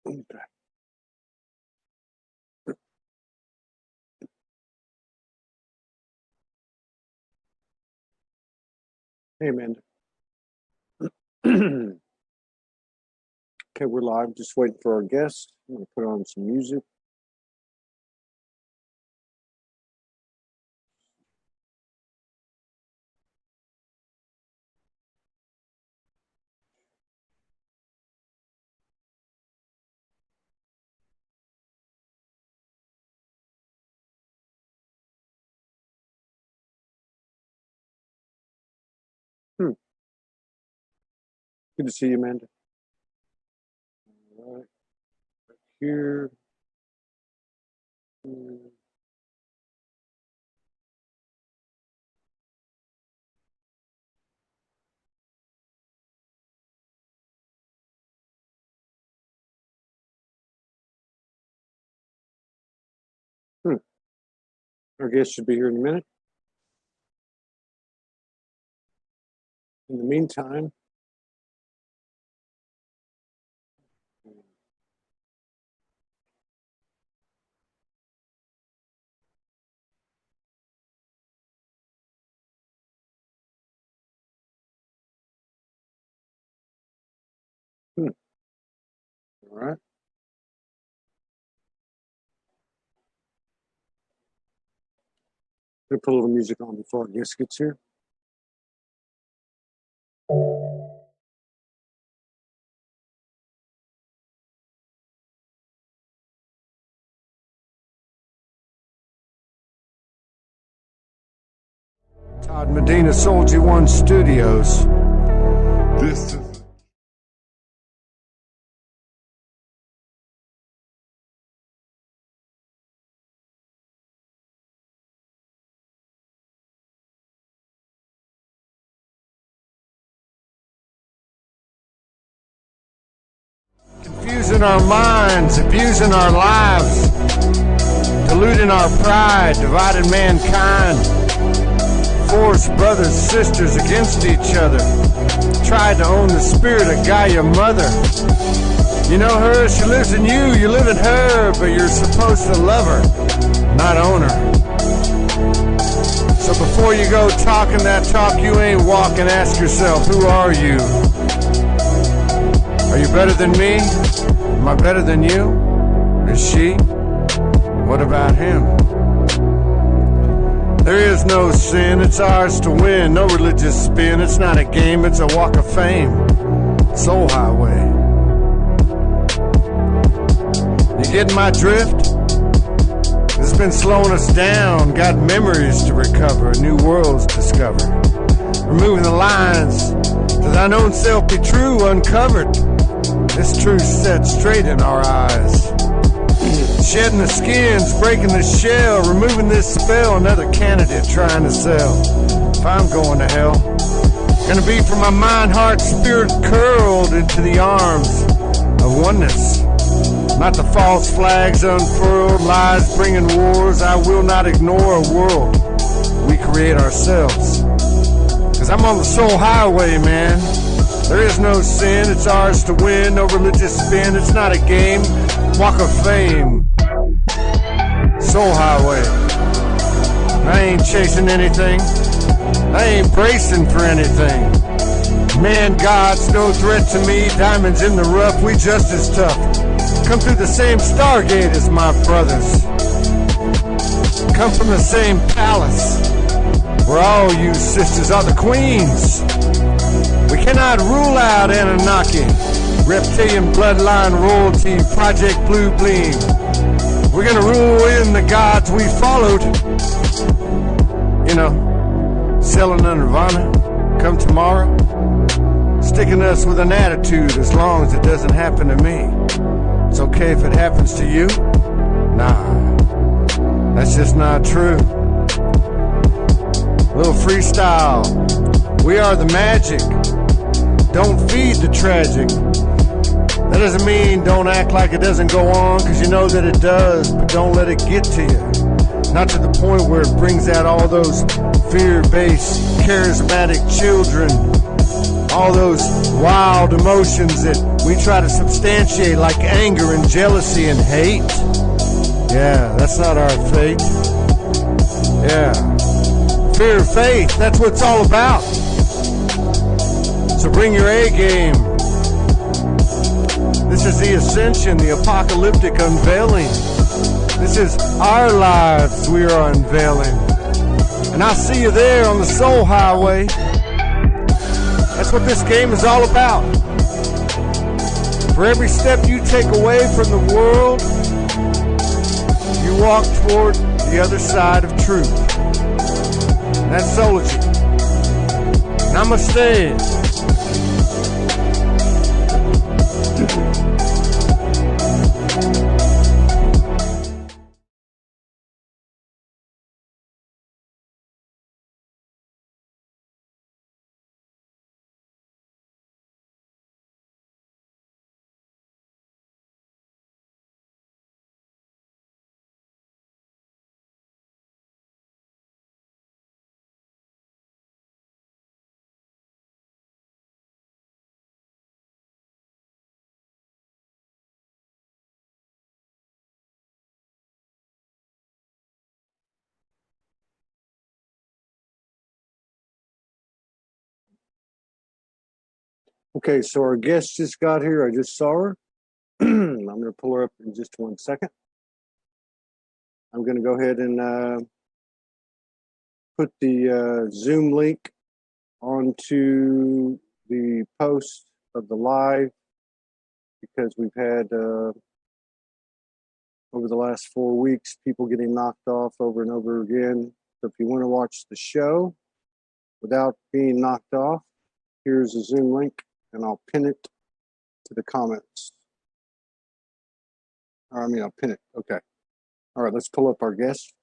Okay. Hey, Amanda. Okay, we're live. Just waiting for our guests. I'm going to put on some music. Good to see you, Amanda. All right. Right here. Our guest should be here in a minute. In the meantime, all right. I'm going to put a little music on before our guest gets here. Todd Medina, SoulogyOneStudios. This is confusing our minds, abusing our lives, diluting our pride, dividing mankind, forced brothers, sisters against each other, tried to own the spirit of Gaia Mother. You know her, she lives in you, you live in her, but you're supposed to love her, not own her. So before you go talking that talk you ain't walking, ask yourself, who are you? Are you better than me? Am I better than you? Is she? What about him? There is no sin, it's ours to win. No religious spin, it's not a game, it's a walk of fame. Soul highway. You getting my drift? It's been slowing us down. Got memories to recover, new worlds discovered. Removing the lines, to thine own self be true, uncovered. This truth set straight in our eyes. Shedding the skins, breaking the shell, removing this spell, another candidate trying to sell. If I'm going to hell, gonna be for my mind, heart, spirit curled into the arms of oneness. Not the false flags unfurled, lies bringing wars. I will not ignore a world we create ourselves. Cause I'm on the soul highway, man. There is no sin, it's ours to win. No religious spin, it's not a game. Walk of fame. Soul highway. I ain't chasing anything. I ain't bracing for anything. Man, God's no threat to me. Diamonds in the rough, we just as tough. Come through the same Stargate as my brothers. Come from the same palace where all you sisters are the queens. We cannot rule out Anunnaki, reptilian bloodline royalty, Project Blue Gleam. We're gonna rule in the gods we followed. You know, selling a nirvana, come tomorrow. Sticking us with an attitude as long as it doesn't happen to me. It's okay if it happens to you? Nah, that's just not true. Little freestyle. We are the magic. Don't feed the tragic. That doesn't mean don't act like it doesn't go on, cause you know that it does, but don't let it get to you. Not to the point where it brings out all those fear-based, charismatic children. all those wild emotions that we try to substantiate, like anger and jealousy and hate. Yeah, that's not our fate. Yeah. Fear of faith, that's what it's all about. So bring your A game. This is the ascension, the apocalyptic unveiling. This is our lives we are unveiling. And I'll see you there on the soul highway. That's what this game is all about. For every step you take away from the world, you walk toward the other side of truth. And that's Soulogy. Namaste. Okay, so our guest just got here. I just saw her. I'm going to pull her up in just 1 second. I'm going to go ahead and put the Zoom link onto the post of the live, because we've had, over the last 4 weeks, people getting knocked off over and over again. So if you want to watch the show without being knocked off, here's a Zoom link, and I'll pin it to the comments. I'll pin it. Okay. All right, let's pull up our guest.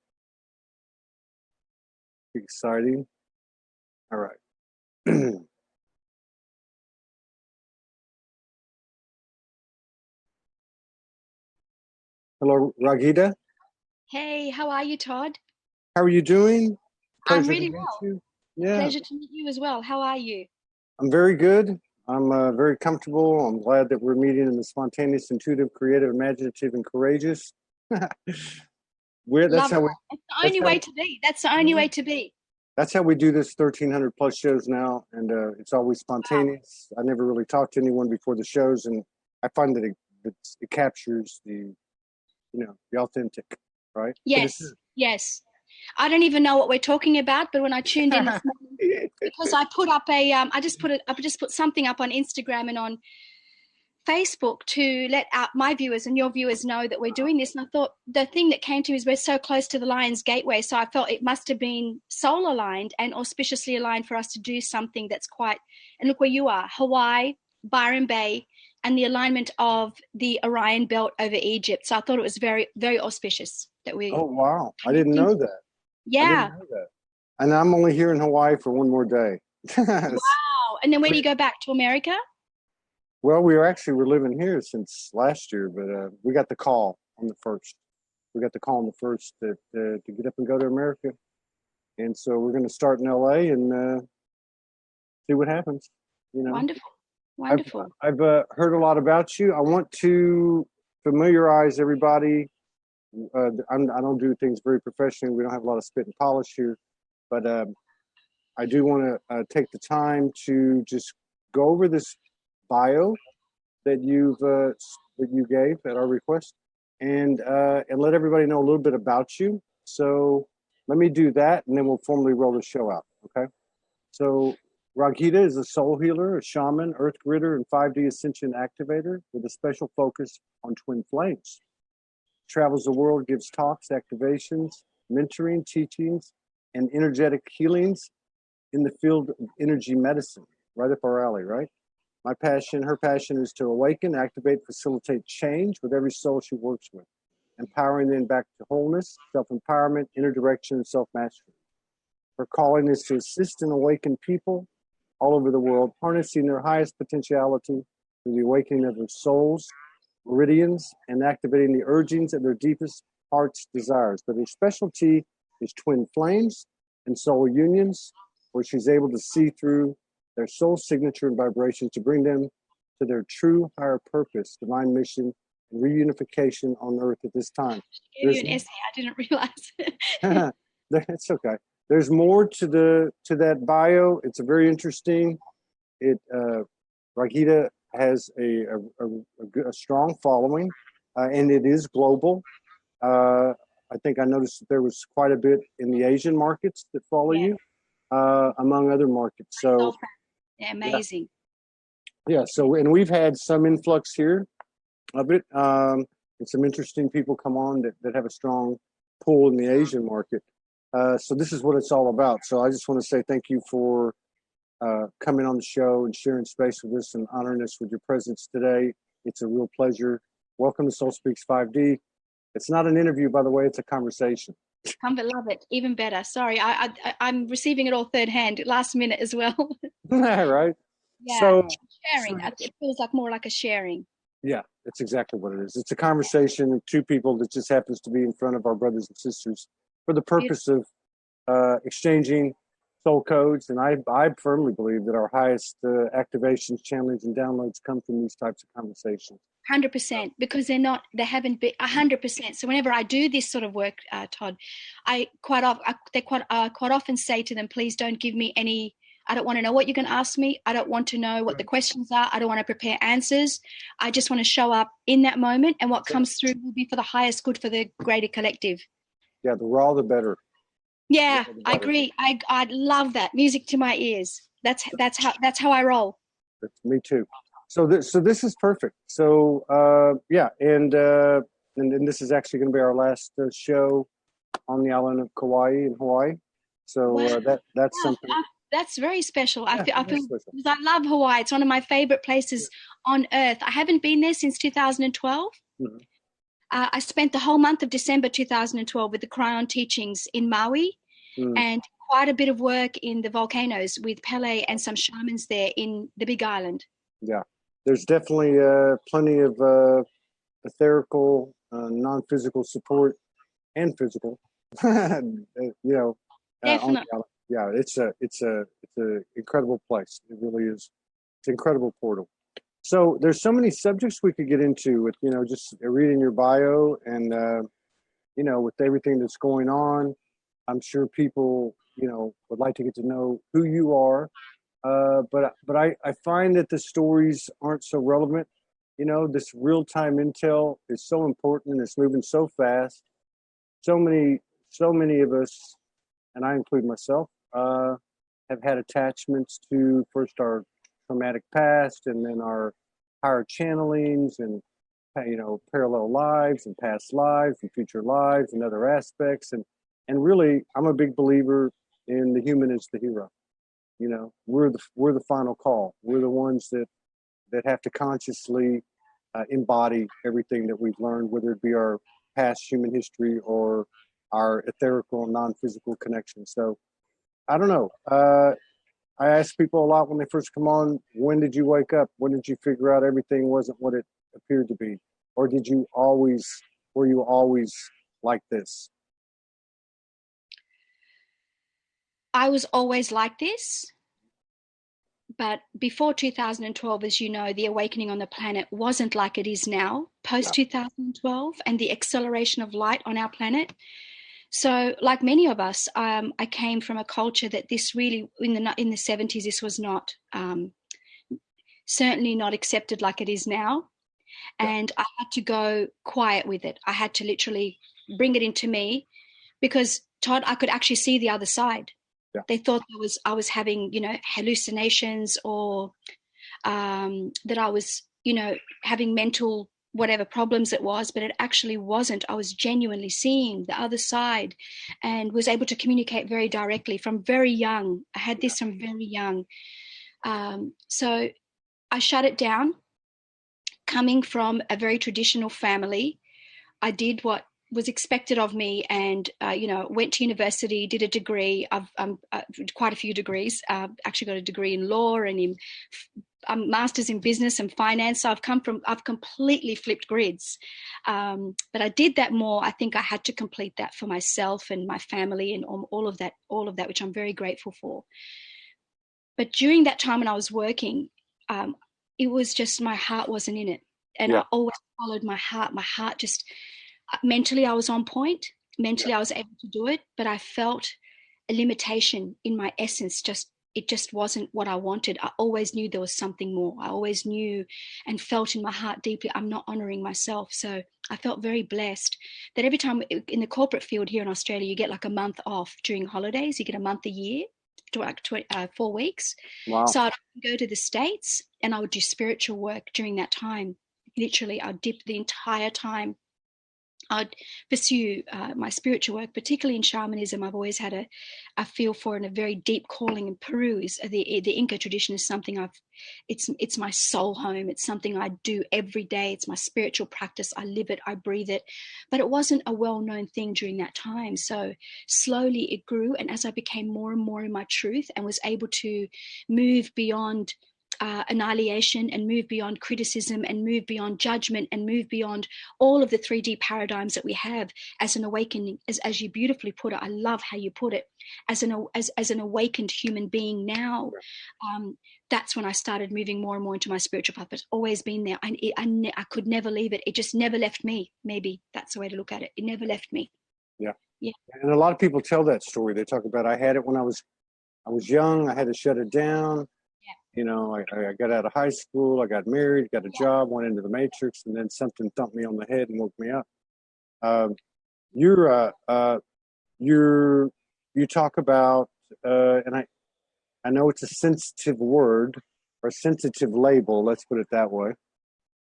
Exciting. All right. Hello, Raghida. Hey, how are you, Todd? How are you doing? I'm really well. You. Yeah. Pleasure to meet you as well. How are you? I'm very good. I'm very comfortable. I'm glad that we're meeting in the spontaneous, intuitive, creative, imaginative, and courageous. It's the only way to be. That's the only way to be. That's how we do this 1,300 plus shows now, and it's always spontaneous. Wow. I never really talked to anyone before the shows, and I find that it captures the authentic, right? Yes, yes. I don't even know what we're talking about, but when I tuned in this morning, because I put up I just put something up on Instagram and on Facebook to let out my viewers and your viewers know that we're doing this. And I thought the thing that came to me is we're so close to the Lion's Gateway, so I felt it must have been soul aligned and auspiciously aligned for us to do something that's quite. And look where you are, Hawaii, Byron Bay, and the alignment of the Orion Belt over Egypt. So I thought it was very, very auspicious that we. Oh wow! I didn't know that. Yeah. I didn't know that. And I'm only here in Hawaii for one more day. Wow! And then when do you go back to America? Well, we're living here since last year, but we got the call on the 1st. We got the call on the 1st to get up and go to America, and so we're going to start in LA and see what happens. Wonderful. I've heard a lot about you. I want to familiarize everybody. I don't do things very professionally. We don't have a lot of spit and polish here, but I do want to take the time to just go over this bio that you gave at our request, and let everybody know a little bit about you. So let me do that, and then we'll formally roll the show out. Okay. So Raghida is a soul healer, a shaman, earth gritter, and 5D ascension activator with a special focus on twin flames. Travels the world, gives talks, activations, mentoring, teachings, and energetic healings in the field of energy medicine. Right up our alley, right? Her passion is to awaken, activate, facilitate change with every soul she works with, empowering them back to wholeness, self-empowerment, inner direction, and self-mastery. Her calling is to assist and awaken people all over the world, harnessing their highest potentiality through the awakening of their souls, meridians, and activating the urgings of their deepest heart's desires. But her specialty is twin flames and soul unions, where she's able to see through their soul signature and vibration to bring them to their true higher purpose, divine mission, and reunification on earth at this time. I gave you an essay. I didn't realize. It's okay. There's more to that bio. It's a very interesting. Raghida has a strong following, and it is global. I think I noticed that there was quite a bit in the Asian markets that follow you, among other markets. So, amazing. Yeah. So, and we've had some influx here of it, and some interesting people come on that have a strong pull in the Asian market. So this is what it's all about. So I just want to say thank you for coming on the show and sharing space with us and honoring us with your presence today. It's a real pleasure. Welcome to Soul Speaks 5D. It's not an interview, by the way. It's a conversation. Come to love it. Even better. Sorry, I'm receiving it all third hand, last minute as well. Right. Yeah. So sharing. It feels like more like a sharing. Yeah, that's exactly what it is. It's a conversation of two people that just happens to be in front of our brothers and sisters for the purpose of exchanging soul codes. And I firmly believe that our highest activations, channelings, and downloads come from these types of conversations. 100%, because they haven't been 100%. So whenever I do this sort of work, Todd, they quite often say to them, please don't give me any. I don't want to know what you're going to ask me. I don't want to know what the questions are. I don't want to prepare answers. I just want to show up in that moment, and what comes through will be for the highest good for the greater collective. Yeah, the raw, the better. Yeah, I agree. I love that. Music to my ears. That's how I roll. Me too. So this is perfect. So and this is actually going to be our last show on the island of Kauai in Hawaii. So wow. that's something. That's very special. I feel because I love Hawaii. It's one of my favorite places on earth. I haven't been there since 2012. Mm-hmm. I spent the whole month of December 2012 with the Cryon teachings in Maui, and quite a bit of work in the volcanoes with Pele and some shamans there in the Big Island. Yeah, there's definitely plenty of etherical, non-physical support and physical. Definitely. Yeah, it's a incredible place. It really is. It's an incredible portal. So there's so many subjects we could get into with, just reading your bio and, with everything that's going on. I'm sure people, would like to get to know who you are. But I find that the stories aren't so relevant. This real-time intel is so important, and it's moving so fast. So many of us, and I include myself, have had attachments to first our traumatic past, and then our higher channelings, and parallel lives, and past lives, and future lives, and other aspects, and really, I'm a big believer in the human is the hero. We're the final call. We're the ones that have to consciously embody everything that we've learned, whether it be our past human history or our etherical, non-physical connection. So, I don't know. I ask people a lot when they first come on, when did you wake up? When did you figure out everything wasn't what it appeared to be? Or were you always like this? I was always like this. But before 2012, as you know, the awakening on the planet wasn't like it is now, post 2012, and the acceleration of light on our planet. So, like many of us, I came from a culture that this really, in the 70s, this was not, certainly not accepted like it is now. And I had to go quiet with it. I had to literally bring it into me, because, Todd, I could actually see the other side. Yeah. They thought I was having, hallucinations, or that I was, having mental whatever problems it was, but it actually wasn't. I was genuinely seeing the other side, and was able to communicate very directly from very young. I had this from very young. So I shut it down. Coming from a very traditional family, I did what was expected of me, and went to university, did a degree. I've quite a few degrees. Actually got a degree in law and in masters in business and finance. So I've completely flipped grids. But I did that more. I think I had to complete that for myself and my family, and all of that, which I'm very grateful for. But during that time when I was working, it was just my heart wasn't in it. And I always followed my heart. My heart just, mentally I was on point. Mentally I was able to do it, but I felt a limitation in my essence. It just wasn't what I wanted. I always knew there was something more. I always knew and felt in my heart deeply, I'm not honoring myself. So I felt very blessed that every time in the corporate field here in Australia, you get like a month off during holidays. You get a month a year, like 4 weeks. Wow. So I'd go to the States and I would do spiritual work during that time. Literally, I'd dip the entire time. I'd pursue my spiritual work, particularly in shamanism. I've always had a feel for and a very deep calling. In Peru is the Inca tradition is something it's my soul home. It's something I do every day. It's my spiritual practice. I live it. I breathe it. But it wasn't a well-known thing during that time. So slowly it grew. And as I became more and more in my truth and was able to move beyond annihilation and move beyond criticism and move beyond judgment and move beyond all of the 3D paradigms that we have as an awakening, as you beautifully put it. I love how you put it, as an awakened human being now. That's when I started moving more and more into my spiritual path. It's always been there. I could never leave it. It just never left me. Maybe that's the way to look at it. It never left me. Yeah. Yeah. And a lot of people tell that story. They talk about, I had it when I was young. I had to shut it down. You know, I got out of high school, I got married, got a job, went into the matrix, and then something thumped me on the head and woke me up. You talk about, and I know it's a sensitive word or sensitive label. Let's put it that way.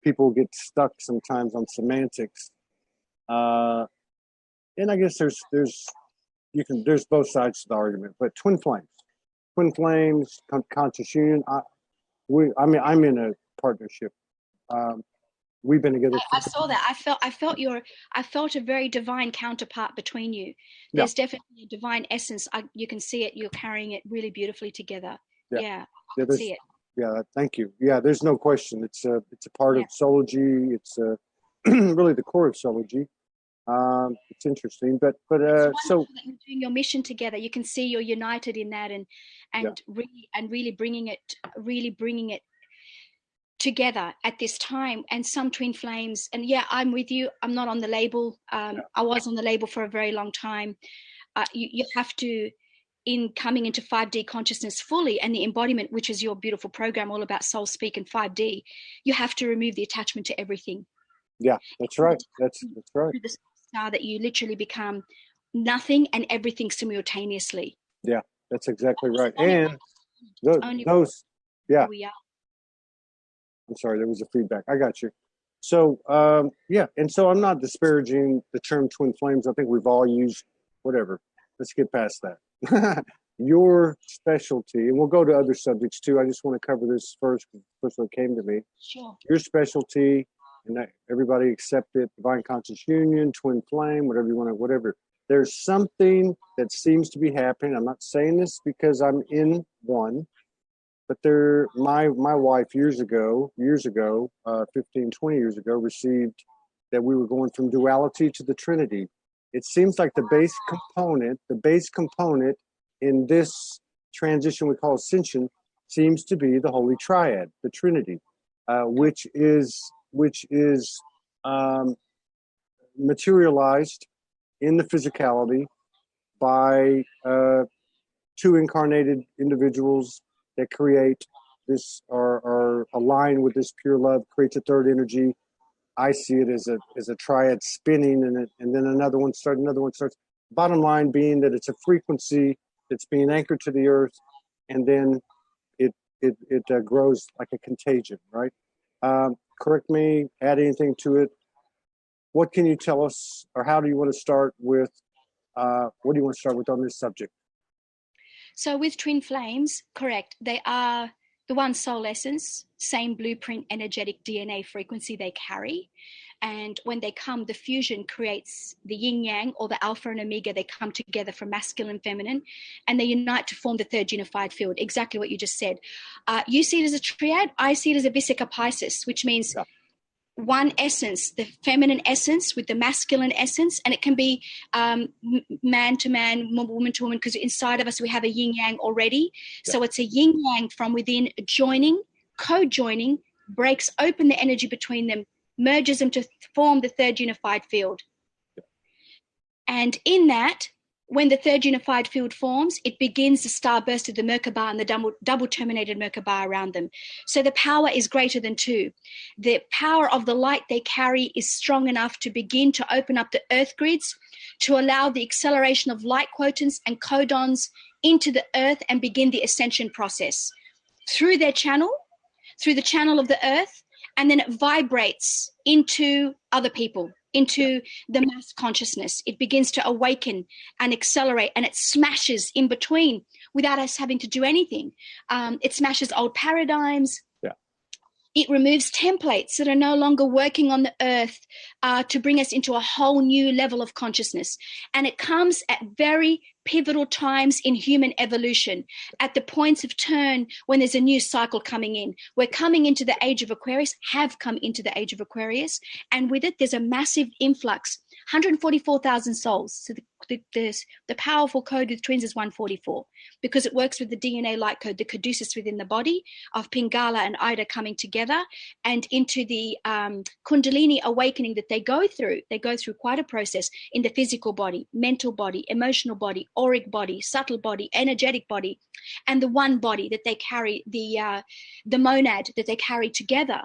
People get stuck sometimes on semantics, and I guess there's both sides to the argument. But twin flames, conscious union. I'm in a partnership. We've been together. I saw that. I felt a very divine counterpart between you. There's definitely a divine essence. You can see it. You're carrying it really beautifully together. I can see it. Yeah, thank you. Yeah, there's no question. It's a part of Soulogy. It's really the core of Soulogy. It's interesting, but so that you're doing your mission together. You can see you're united in that, and really bringing it together at this time. And some twin flames, and I'm with you. I'm not on the label. I was on the label for a very long time. You have to, in coming into 5D consciousness fully and the embodiment, which is your beautiful program all about soul speak and 5D, you have to remove the attachment to everything. Yeah, that's right. That's right. The star that you literally become nothing and everything simultaneously. Yeah, that's exactly right. And those, we are. I'm sorry, there was a feedback. I got you. So, and so I'm not disparaging the term twin flames. I think we've all used whatever. Let's get past that. Your specialty, and we'll go to other subjects too. I just want to cover this first because the first one came to me. Sure. Your specialty, and everybody accept it, divine conscious union, twin flame, whatever you want to, whatever. There's something that seems to be happening. I'm not saying this because I'm in one, but my wife years ago, 15, 20 years ago, received that we were going from duality to the Trinity. It seems like the base component in this transition we call ascension seems to be the Holy Triad, the Trinity, which is materialized in the physicality by two incarnated individuals that create this, are aligned with this pure love, creates a third energy. I see it as a triad spinning, and then another one starts. Bottom line being that it's a frequency that's being anchored to the earth, and then it grows like a contagion, right? Correct me, add anything to it. What can you tell us, or how do you want to start with? What do you want to start with on this subject? So with twin flames, correct, they are the one soul essence, same blueprint, energetic DNA frequency they carry. And when they come, the fusion creates the yin yang, or the alpha and omega. They come together from masculine and feminine, and they unite to form the third unified field. Exactly what you just said. You see it as a triad. I see it as a Vesica Piscis, which means one essence, the feminine essence with the masculine essence, and it can be man to man, woman to woman, because inside of us we have a yin yang already. Yeah. So it's a yin yang from within, joining, co-joining, breaks open the energy between them, merges them to form the third unified field. Yeah. And in that, when the third unified field forms, it begins the starburst of the Merkaba and the double terminated Merkaba around them. So the power is greater than two. The power of the light they carry is strong enough to begin to open up the earth grids, to allow the acceleration of light quotants and codons into the earth and begin the ascension process through their channel, through the channel of the earth, and then it vibrates into other people, into the mass consciousness. It begins to awaken and accelerate, and it smashes in between without us having to do anything. It smashes old paradigms. Yeah. It removes templates that are no longer working on the earth to bring us into a whole new level of consciousness. And it comes at very pivotal times in human evolution, at the points of turn when there's a new cycle coming in. We're coming into the age of Aquarius, have come into the age of Aquarius, and with it there's a massive influx, 144,000 souls. So the powerful code with twins is 144, because it works with the DNA light code, the caduceus within the body of Pingala and Ida coming together, and into the Kundalini awakening that they go through. They go through quite a process in the physical body, mental body, emotional body, auric body, subtle body, energetic body, and the one body that they carry, the monad that they carry together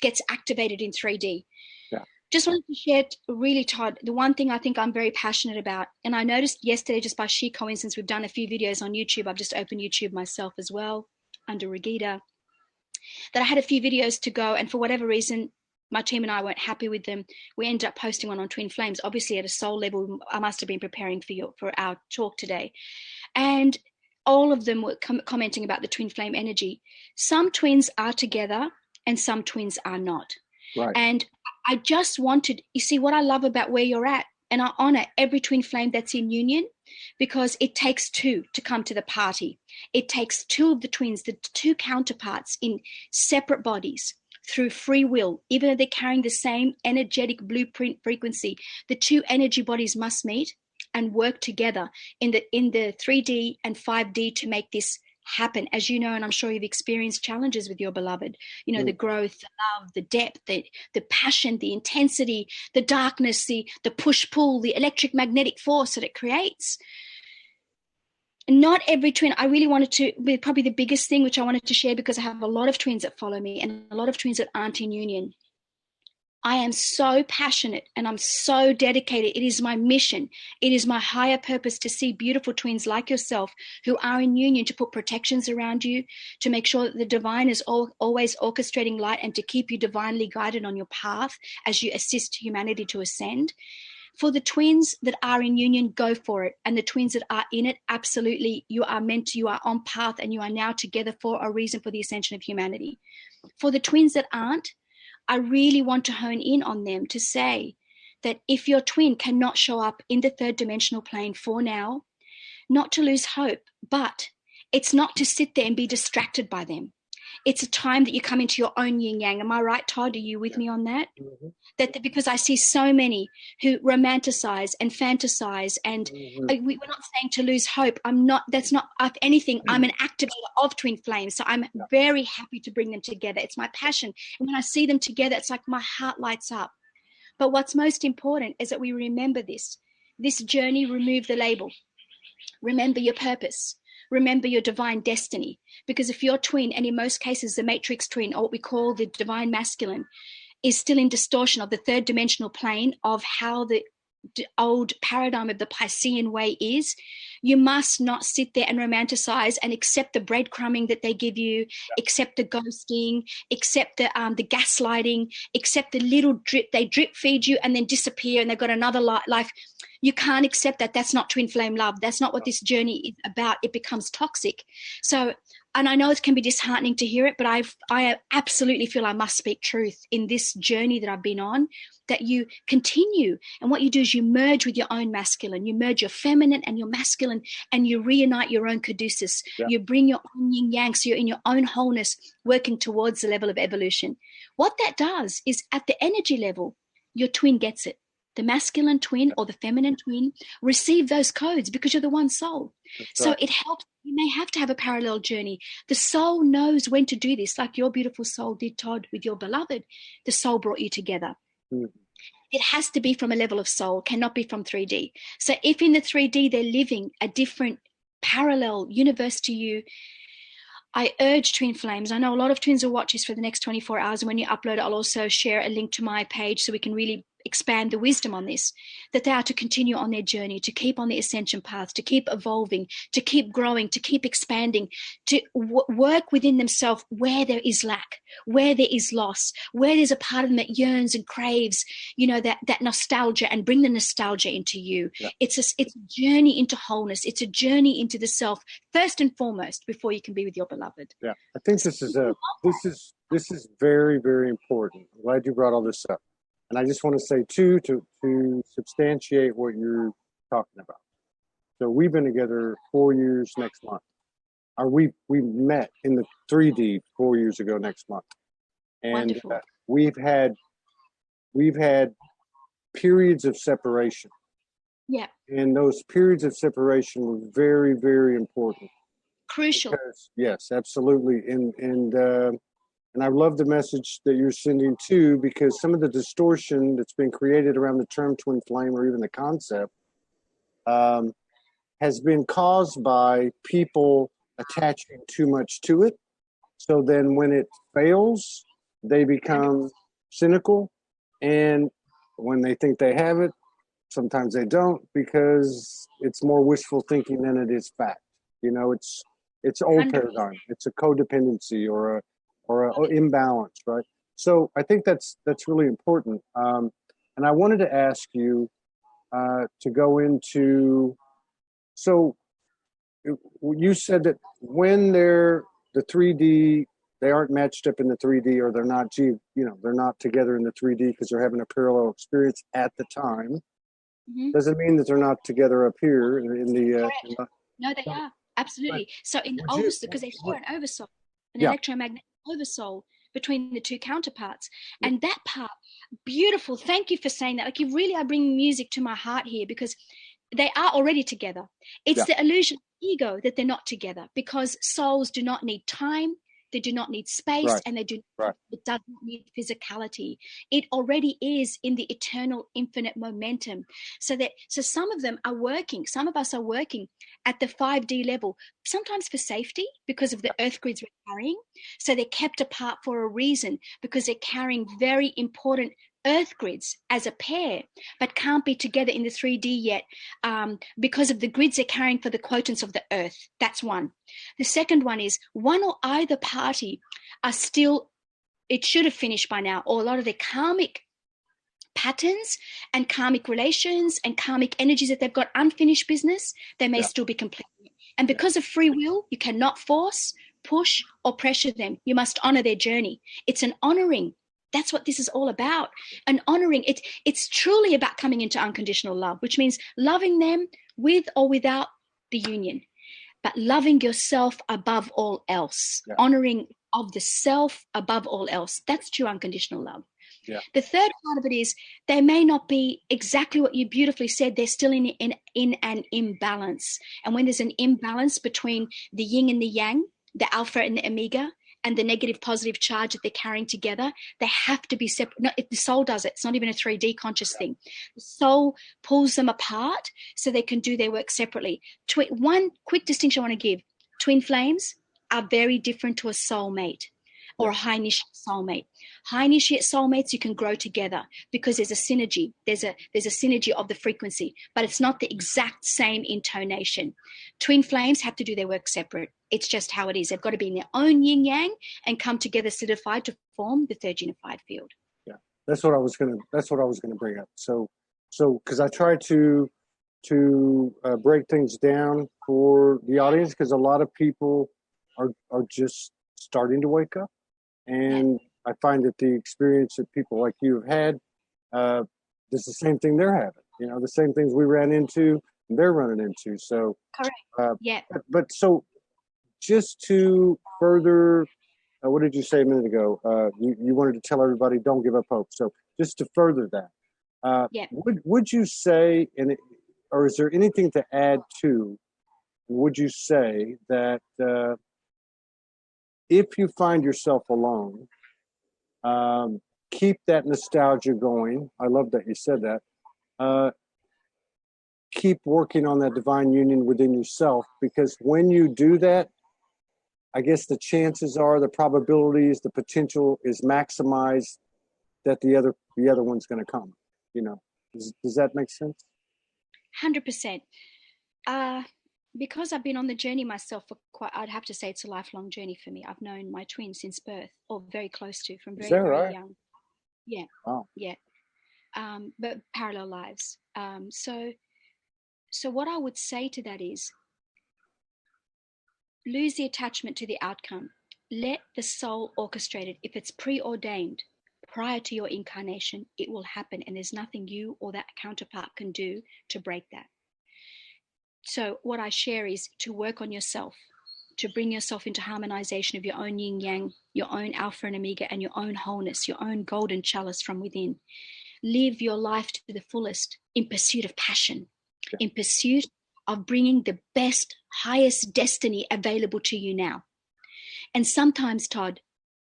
gets activated in 3D. Yeah. Just wanted to share really, Todd, the one thing I think I'm very passionate about, and I noticed yesterday, just by sheer coincidence, we've done a few videos on YouTube. I've just opened YouTube myself as well under Raghida, that I had a few videos to go, and for whatever reason, my team and I weren't happy with them. We ended up posting one on twin flames. Obviously, at a soul level, I must have been preparing for our talk today. And all of them were commenting about the twin flame energy. Some twins are together and some twins are not. Right. And I just wanted, you see, what I love about where you're at, and I honor every twin flame that's in union, because it takes two to come to the party. It takes two of the twins, the two counterparts in separate bodies, through free will, even though they're carrying the same energetic blueprint frequency. The two energy bodies must meet and work together in the 3D and 5D to make this happen. As you know, and I'm sure you've experienced challenges with your beloved, you know, the growth, the love, the depth, the passion, the intensity, the darkness, the push-pull, the electric magnetic force that it creates. Not every twin, I really wanted to, probably the biggest thing which I wanted to share, because I have a lot of twins that follow me and a lot of twins that aren't in union. I am so passionate and I'm so dedicated. It is my mission. It is my higher purpose to see beautiful twins like yourself who are in union, to put protections around you, to make sure that the divine is always orchestrating light, and to keep you divinely guided on your path as you assist humanity to ascend. For the twins that are in union, go for it. And the twins that are in it, absolutely, you are on path, and you are now together for a reason, for the ascension of humanity. For the twins that aren't, I really want to hone in on them to say that if your twin cannot show up in the third dimensional plane for now, not to lose hope, but it's not to sit there and be distracted by them. It's a time that you come into your own yin yang. Am I right, Todd? Are you with me on that? Mm-hmm. That because I see so many who romanticize and fantasize, and we're not saying to lose hope. That's not, if anything, I'm an activator of twin flames. So I'm very happy to bring them together. It's my passion. And when I see them together, it's like my heart lights up. But what's most important is that we remember this journey. Remove the label. Remember your purpose. Remember your divine destiny. Because if your twin, and in most cases the matrix twin, or what we call the divine masculine, is still in distortion of the third dimensional plane of how the old paradigm of the Piscean way is, you must not sit there and romanticize and accept the breadcrumbing that they give you, accept the ghosting, accept the gaslighting, accept the little drip. They drip feed you and then disappear, and they've got another life. You can't accept that. That's not twin flame love. That's not what this journey is about. It becomes toxic. So and I know it can be disheartening to hear it, but I absolutely feel I must speak truth in this journey that I've been on, that you continue. And what you do is you merge with your own masculine, you merge your feminine and your masculine, and you reunite your own caduceus. Yeah. You bring your own yin yang, so you're in your own wholeness, working towards the level of evolution. What that does is at the energy level, your twin gets it. The masculine twin or the feminine twin receive those codes because you're the one soul. So it helps. You may have to have a parallel journey. The soul knows when to do this, like your beautiful soul did, Todd, with your beloved. The soul brought you together. Mm-hmm. It has to be from a level of soul, cannot be from 3D. So if in the 3D they're living a different parallel universe to you, I urge twin flames. I know a lot of twins will watch this for the next 24 hours. And when you upload it, I'll also share a link to my page so we can really expand the wisdom on this, that they are to continue on their journey, to keep on the ascension path, to keep evolving, to keep growing, to keep expanding, to work within themselves where there is lack, where there is loss, where there's a part of them that yearns and craves, that nostalgia, and bring the nostalgia into you. Yeah. It's a journey into wholeness. It's a journey into the self, first and foremost, before you can be with your beloved. Yeah, I think this is very, very important. I'm glad you brought all this up. And I just want to say, too, to substantiate what you're talking about. So we've been together 4 years next month. We met in the 3D 4 years ago next month. And we've had periods of separation. Yeah. And those periods of separation were very, very important. Crucial. Because, yes, absolutely. And I love the message that you're sending too, because some of the distortion that's been created around the term twin flame, or even the concept, has been caused by people attaching too much to it. So then when it fails, they become cynical. And when they think they have it, sometimes they don't, because it's more wishful thinking than it is fact. It's old 100%. Paradigm. It's a codependency or an imbalance, right? So I think that's really important. And I wanted to ask you to go into, so you said that when they're the 3D, they aren't matched up in the 3D, or they're not together in the 3D because they're having a parallel experience at the time. Mm-hmm. Doesn't mean that they're not together up here in the. No, they are. Absolutely. So in the oversoul, because they share an oversoul, an electromagnetic oversoul between the two counterparts. Yeah. And that part, beautiful. Thank you for saying that. Like, you really are bringing music to my heart here, because they are already together. It's the illusion of ego that they're not together, because souls do not need time. They do not need space, and it does not need physicality. It already is in the eternal, infinite momentum. So some of them are working. Some of us are working at the 5D level, sometimes for safety because of the earth grids we're carrying. So they're kept apart for a reason, because they're carrying very important earth grids as a pair, but can't be together in the 3D yet, because of the grids they're carrying for the quotance of the earth. That's one. The second one is one or either party are still, it should have finished by now, or a lot of their karmic patterns and karmic relations and karmic energies that they've got unfinished business, they may still be completing. And because of free will, you cannot force, push, or pressure them. You must honor their journey. It's an honoring. That's what this is all about. And honoring it. It's truly about coming into unconditional love, which means loving them with or without the union, but loving yourself above all else, honoring of the self above all else. That's true unconditional love. Yeah. The third part of it is they may not be exactly what you beautifully said. They're still in an imbalance. And when there's an imbalance between the yin and the yang, the alpha and the omega, and the negative positive charge that they're carrying together, they have to be separate. No, if the soul does it, it's not even a 3D conscious thing. The soul pulls them apart so they can do their work separately. One quick distinction I want to give. Twin flames are very different to a soulmate or a high initiate soulmate. High initiate soulmates, you can grow together because there's a synergy. There's a synergy of the frequency, but it's not the exact same intonation. Twin flames have to do their work separate. It's just how it is. They've got to be in their own yin yang and come together solidified to form the third unified field. Yeah, that's what I was gonna bring up. So because I try to break things down for the audience, because a lot of people are just starting to wake up. And I find that the experience that people like you have had, is the same thing they're having. You know, the same things we ran into, they're running into. So, Correct. Yeah. But so just to further, what did you say a minute ago? You wanted to tell everybody, don't give up hope. So just to further that, would you say, or is there anything to add to, would you say that if you find yourself alone, keep that nostalgia going? I love that you said that. Keep working on that divine union within yourself, because when you do that, I guess the chances are, the probabilities, the potential is maximized that the other one's going to come. You know, does that make sense? 100%. Because I've been on the journey myself for I'd have to say it's a lifelong journey for me. I've known my twin since birth, or very close to, from very, very young. Yeah. Wow. Yeah. But parallel lives. So what I would say to that is, lose the attachment to the outcome. Let the soul orchestrate it. If it's preordained prior to your incarnation, it will happen. And there's nothing you or that counterpart can do to break that. So what I share is to work on yourself, to bring yourself into harmonization of your own yin yang, your own alpha and omega, and your own wholeness, your own golden chalice from within. Live your life to the fullest in pursuit of passion, in pursuit of bringing the best, highest destiny available to you now. And sometimes, Todd,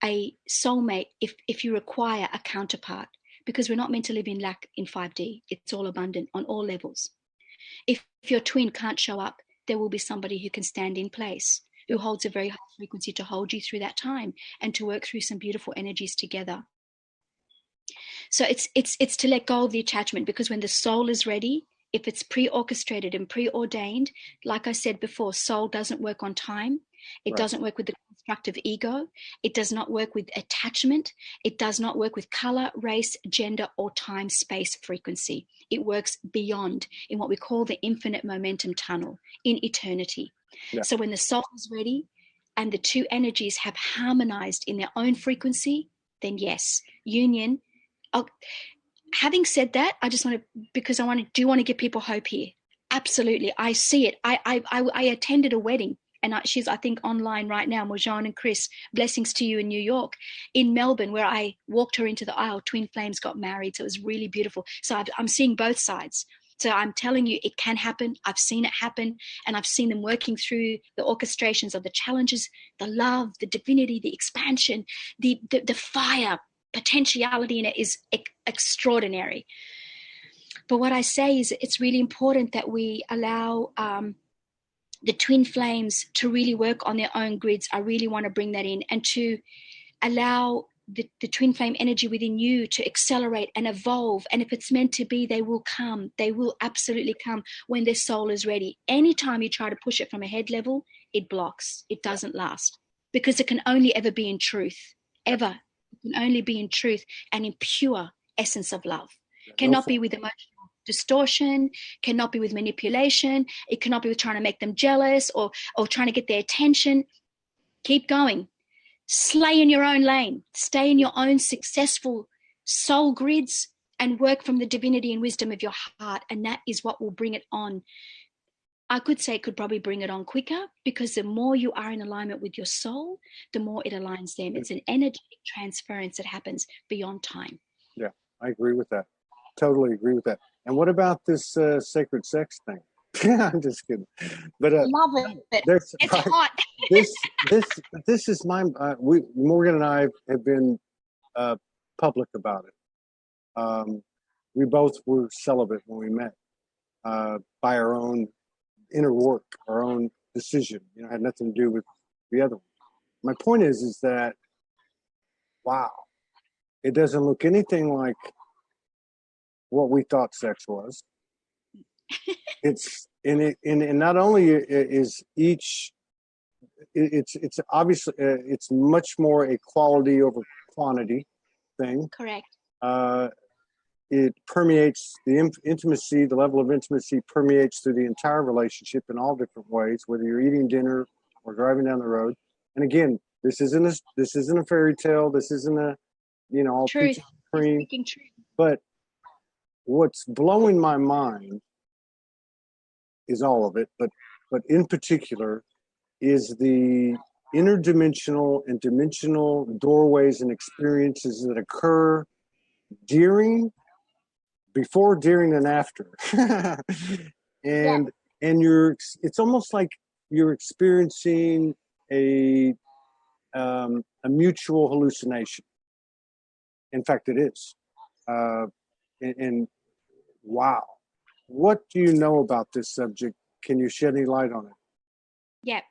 a soulmate, if you require a counterpart, because we're not meant to live in lack in 5D. It's all abundant on all levels. If your twin can't show up, there will be somebody who can stand in place, who holds a very high frequency to hold you through that time and to work through some beautiful energies together. So it's to let go of the attachment, because when the soul is ready, if it's pre-orchestrated and preordained, like I said before, soul doesn't work on time. It doesn't work with the constructive ego. It does not work with attachment. It does not work with color, race, gender, or time, space, frequency. It works beyond, in what we call the infinite momentum tunnel, in eternity. Yeah. So when the soul is ready and the two energies have harmonized in their own frequency, then yes, union. Having said that, I just want to, because I do want to give people hope here. Absolutely. I see it. I attended a wedding, and she's, I think, online right now, Mojan and Chris, blessings to you in New York, in Melbourne, where I walked her into the aisle. Twin flames got married. So it was really beautiful. So I'm seeing both sides. So I'm telling you, it can happen. I've seen it happen, and I've seen them working through the orchestrations of the challenges, the love, the divinity, the expansion, the fire. Potentiality in it is extraordinary. But what I say is, it's really important that we allow the twin flames to really work on their own grids. I really want to bring that in, and to allow the twin flame energy within you to accelerate and evolve. And if it's meant to be, they will come. They will absolutely come when their soul is ready. Anytime you try to push it from a head level, it blocks. It doesn't last, because it can only ever be in truth, ever. Can only be in truth and in pure essence of love. Cannot be with emotional distortion, cannot be with manipulation. It cannot be with trying to make them jealous or trying to get their attention. Keep going. Slay in your own lane. Stay in your own successful soul grids and work from the divinity and wisdom of your heart. And that is what will bring it on. I could say it could probably bring it on quicker, because the more you are in alignment with your soul, the more it aligns them. It's an energetic transference that happens beyond time. Yeah, I agree with that. Totally agree with that. And what about this sacred sex thing? I'm just kidding. But love it. It's hot. this is my. Morgan and I have been public about it. We both were celibate when we met, by our own inner work, our own decision. Had nothing to do with the other one. My point is that, wow, it doesn't look anything like what we thought sex was. It's and not only is each, it's obviously it's much more a quality over quantity thing. Correct. It permeates the intimacy, the level of intimacy permeates through the entire relationship in all different ways, whether you're eating dinner or driving down the road. And again, this isn't a fairy tale. This isn't a, all Truth. peaches and cream. Speaking truth. But what's blowing my mind is all of it, but in particular is the interdimensional and dimensional doorways and experiences that occur before, during, and after. and it's almost like you're experiencing a mutual hallucination. In fact, it is. And wow, what do you know about this subject? Can you shed any light on it? Yeah.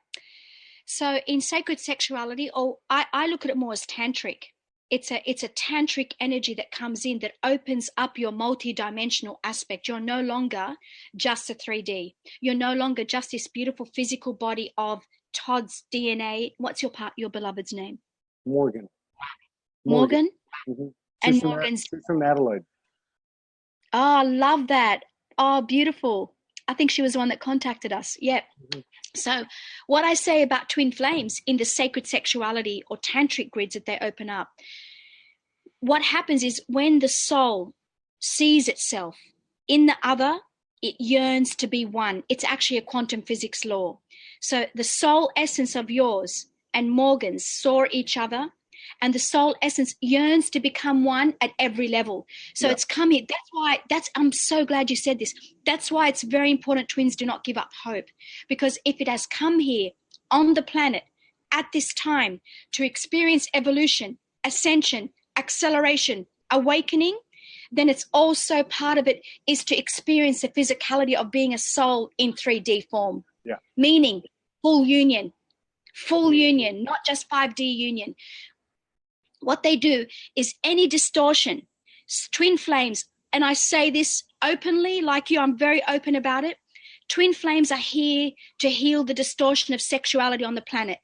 So in sacred sexuality, I look at it more as tantric. It's a tantric energy that comes in that opens up your multi-dimensional aspect. You're no longer just a 3D. You're no longer just this beautiful physical body of Todd's DNA. What's your beloved's name? Morgan. Morgan? Mm-hmm. And Morgan's from Adelaide. Oh, I love that. Oh, beautiful. I think she was the one that contacted us. Yep. Mm-hmm. So what I say about twin flames in the sacred sexuality or tantric grids that they open up, what happens is when the soul sees itself in the other, it yearns to be one. It's actually a quantum physics law. So the soul essence of yours and Morgan's saw each other, and the soul essence yearns to become one at every level. So it's coming. I'm so glad you said this. That's why it's very important twins do not give up hope, because if it has come here on the planet at this time to experience evolution, ascension, acceleration, awakening, then it's also part of it is to experience the physicality of being a soul in 3D form. Yeah. Meaning full union, not just 5D union. What they do is any distortion, twin flames, and I say this openly, like you, I'm very open about it. Twin flames are here to heal the distortion of sexuality on the planet.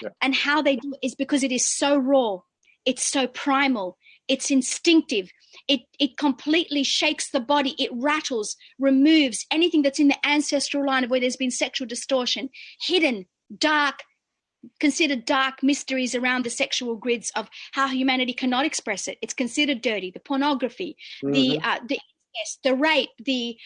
Yeah. And how they do it is because it is so raw, it's so primal, it's instinctive. It completely shakes the body, it rattles, removes anything that's in the ancestral line of where there's been sexual distortion, hidden, dark, considered dark mysteries around the sexual grids of how humanity cannot express it. It's considered dirty. The pornography, the rape, the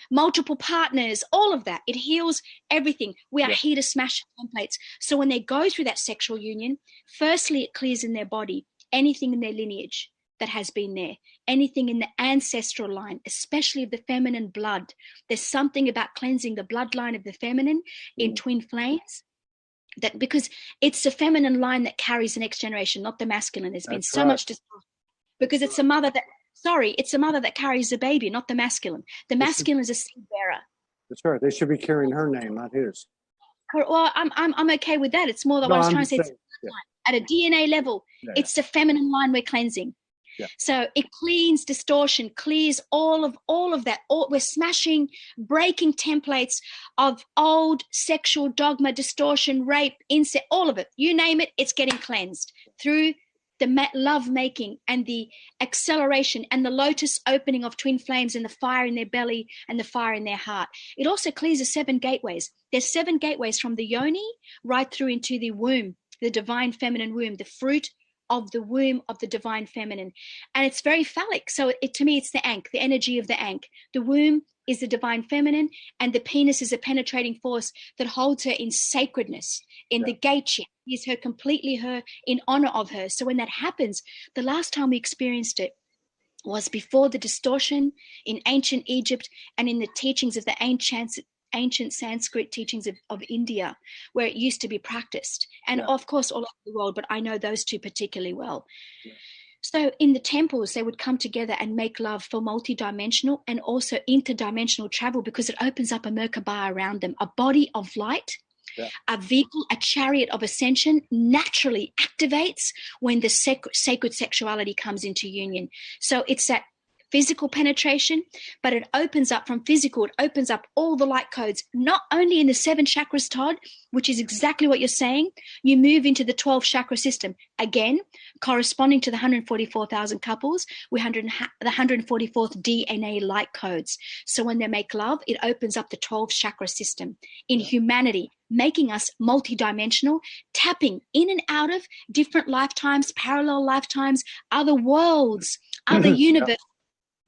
multiple partners, all of that. It heals everything. We are here to smash templates. So when they go through that sexual union, firstly, it clears in their body anything in their lineage that has been there, anything in the ancestral line, especially of the feminine blood. There's something about cleansing the bloodline of the feminine in twin flames. That because it's the feminine line that carries the next generation, not the masculine. There's been so much distortion because it's a mother that carries the baby, not the masculine. The masculine is a seed bearer. That's right. They should be carrying her name, not his. Well, I'm okay with that. It's more that what I was trying to say. It's at a DNA level, it's the feminine line we're cleansing. Yeah. So it cleans distortion, clears all of that. We're smashing, breaking templates of old sexual dogma, distortion, rape, incest, all of it. You name it, it's getting cleansed through the love making and the acceleration and the lotus opening of twin flames and the fire in their belly and the fire in their heart. It also clears the 7 gateways. There's 7 gateways from the yoni right through into the womb, the divine feminine womb, the fruit of the womb of the divine feminine. And it's very phallic. So to me, it's the ankh, the energy of the ankh. The womb is the divine feminine, and the penis is a penetrating force that holds her in sacredness, in the gate. She is her completely her in honor of her. So when that happens, the last time we experienced it was before the distortion in ancient Egypt and in the teachings of the ancient Sanskrit teachings of India, where it used to be practiced. And of course, all over the world, but I know those 2 particularly well. Yeah. So in the temples, they would come together and make love for multidimensional and also interdimensional travel, because it opens up a Merkaba around them, a body of light. Yeah. A vehicle, a chariot of ascension naturally activates when the sacred sexuality comes into union. So it's that physical penetration, but it opens up from physical, it opens up all the light codes, not only in the 7 chakras, Todd, which is exactly what you're saying. You move into the 12 chakra system, again, corresponding to the 144,000 couples, we have the 144th DNA light codes. So when they make love, it opens up the 12 chakra system in humanity, making us multidimensional, tapping in and out of different lifetimes, parallel lifetimes, other worlds, other universes.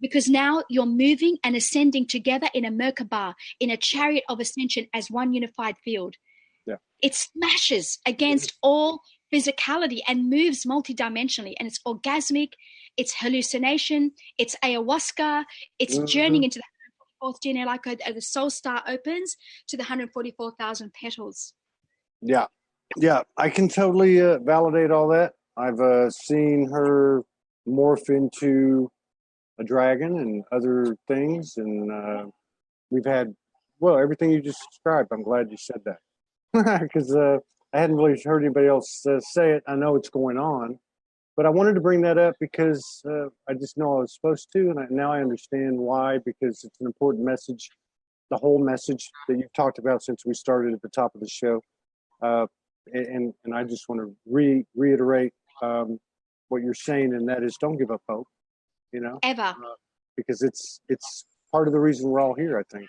Because now you're moving and ascending together in a Merkaba, in a chariot of ascension as one unified field. Yeah. It smashes against all physicality and moves multidimensionally. And it's orgasmic, it's hallucination, it's ayahuasca, it's journeying into the 144th DNA, like the soul star opens to the 144,000 petals. Yeah. Yeah. I can totally validate all that. I've seen her morph into a dragon and other things, and we've had, well, everything you just described. I'm glad you said that, because I hadn't really heard anybody else say it. I know it's going on, but I wanted to bring that up because I just know I was supposed to, and now I understand why, because it's an important message, the whole message that you've talked about since we started at the top of the show, and I just want to reiterate what you're saying, and that is, don't give up hope. You know, ever, because it's part of the reason we're all here, I think.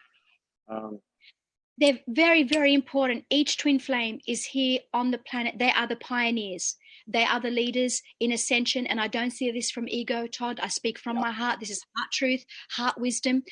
They're very, very important. Each twin flame is here on the planet. They are the pioneers. They are the leaders in ascension. And I don't see this from ego, Todd. I speak from my heart. This is heart truth, heart wisdom.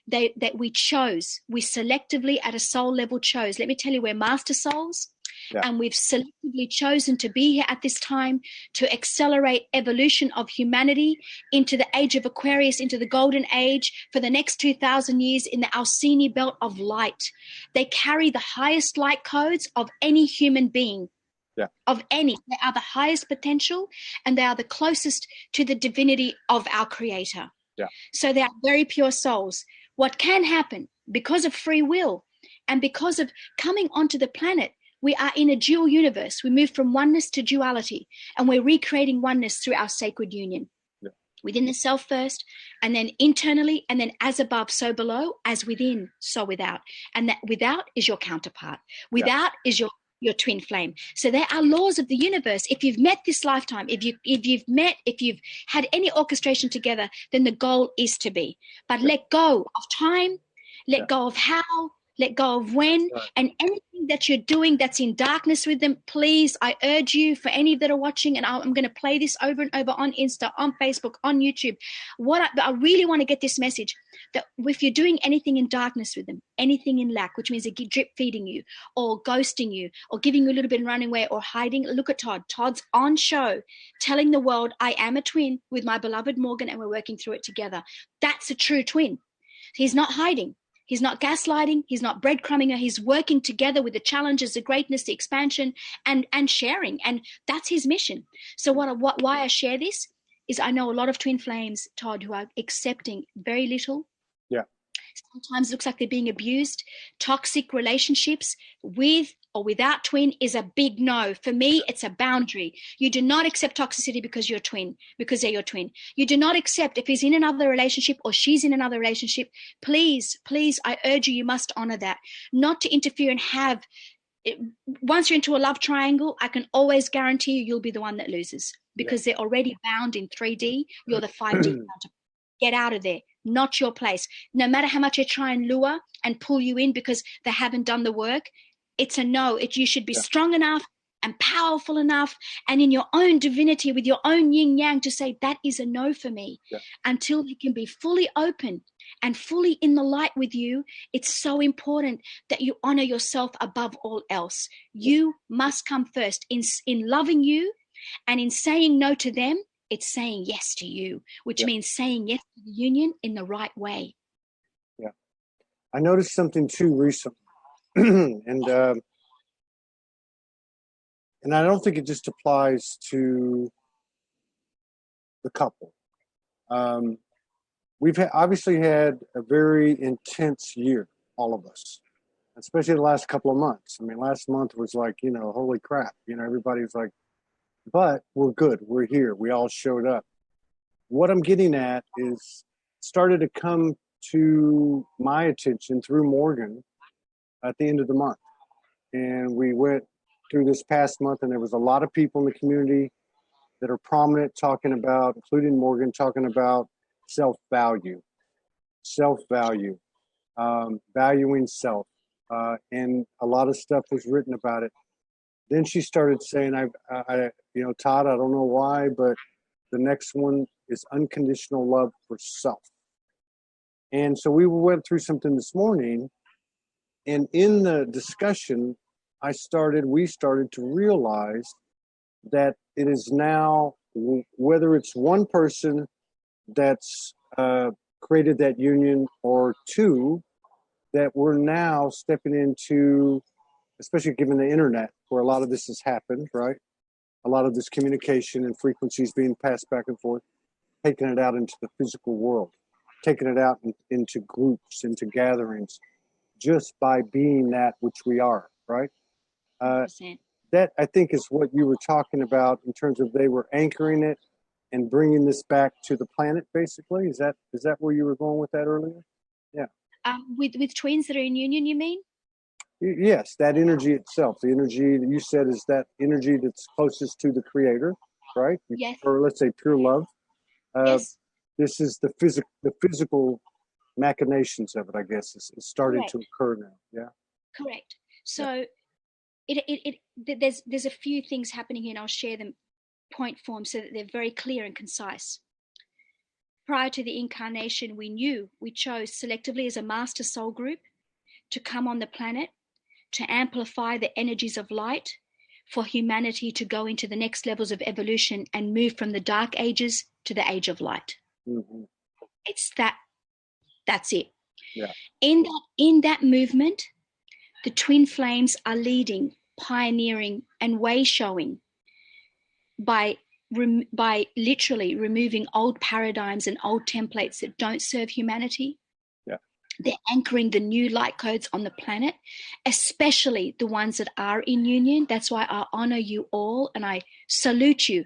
That we chose. We selectively at a soul level chose. Let me tell you, we're master souls. Yeah. And we've selectively chosen to be here at this time to accelerate evolution of humanity into the age of Aquarius, into the golden age for the next 2,000 years in the Alcini belt of light. They carry the highest light codes of any human being. Yeah. Of any. They are the highest potential, and they are the closest to the divinity of our creator. Yeah. So they are very pure souls. What can happen because of free will and because of coming onto the planet, we are in a dual universe. We move from oneness to duality, and we're recreating oneness through our sacred union. Yeah. Within the self first, and then internally, and then as above, so below, as within, so without. And that without is your counterpart. Without is your twin flame. So there are laws of the universe. If you've met this lifetime, if you've had any orchestration together, then the goal is to be. But let go of time, let go of how, let go of when, and anything that you're doing that's in darkness with them, please, I urge you, for any that are watching, and I'm going to play this over and over on Insta, on Facebook, on YouTube. I really want to get this message, that if you're doing anything in darkness with them, anything in lack, which means they're drip feeding you or ghosting you or giving you a little bit and running away or hiding, look at Todd. Todd's on show telling the world, I am a twin with my beloved Morgan, and we're working through it together. That's a true twin. He's not hiding. He's not gaslighting. He's not breadcrumbing her. He's working together with the challenges, the greatness, the expansion, and sharing. And that's his mission. So why I share this is I know a lot of twin flames, Todd, who are accepting very little. Yeah. Sometimes it looks like they're being abused. Toxic relationships with or without twin is a big no. For me, it's a boundary. You do not accept toxicity because you're twin, because they're your twin. You do not accept if he's in another relationship or she's in another relationship. Please, I urge you, you must honor that. Not to interfere and have it. Once you're into a love triangle, I can always guarantee you'll be the one that loses, because they're already bound in 3D. You're the 5D counterpart. Get out of there. Not your place. No matter how much they try and lure and pull you in because they haven't done the work, it's a no. You should be strong enough and powerful enough and in your own divinity with your own yin yang to say that is a no for me. Until you can be fully open and fully in the light with you. It's so important that you honor yourself above all else. You must come first in loving you, and in saying no to them, it's saying yes to you, which means saying yes to the union in the right way. Yeah. I noticed something too recently. And I don't think it just applies to the couple. We've obviously had a very intense year, all of us, especially the last couple of months. I mean, last month was like, holy crap. Everybody was like, but we're good. We're here. We all showed up. What I'm getting at is started to come to my attention through Morgan at the end of the month. And we went through this past month, and there was a lot of people in the community that are prominent talking about, including Morgan, talking about self-value, valuing self, and a lot of stuff was written about it. Then she started saying, Todd, I don't know why, but the next one is unconditional love for self. And so we went through something this morning, and in the discussion, we started to realize that it is now, whether it's one person that's created that union or two, that we're now stepping into, especially given the internet, where a lot of this has happened, right? A lot of this communication and frequencies being passed back and forth, taking it out into the physical world, taking it out into groups, into gatherings, just by being that which we are, right? That, I think, is what you were talking about in terms of they were anchoring it and bringing this back to the planet, basically. Is that where you were going with that earlier? Yeah. With twins that are in union, you mean? Yes, that energy itself, the energy that you said is that energy that's closest to the creator, right? Yes. Or let's say pure love. Yes. This is the physical machinations of it, I guess, is starting to occur now. Yeah. Correct. So there's a few things happening here, and I'll share them point form so that they're very clear and concise. Prior to the incarnation, we chose selectively as a master soul group to come on the planet to amplify the energies of light for humanity to go into the next levels of evolution and move from the dark ages to the age of light. Mm-hmm. It's that's it. Yeah. In that movement, the twin flames are leading, pioneering, and way showing by literally removing old paradigms and old templates that don't serve humanity. Yeah. They're anchoring the new light codes on the planet, especially the ones that are in union. That's why I honor you all and I salute you,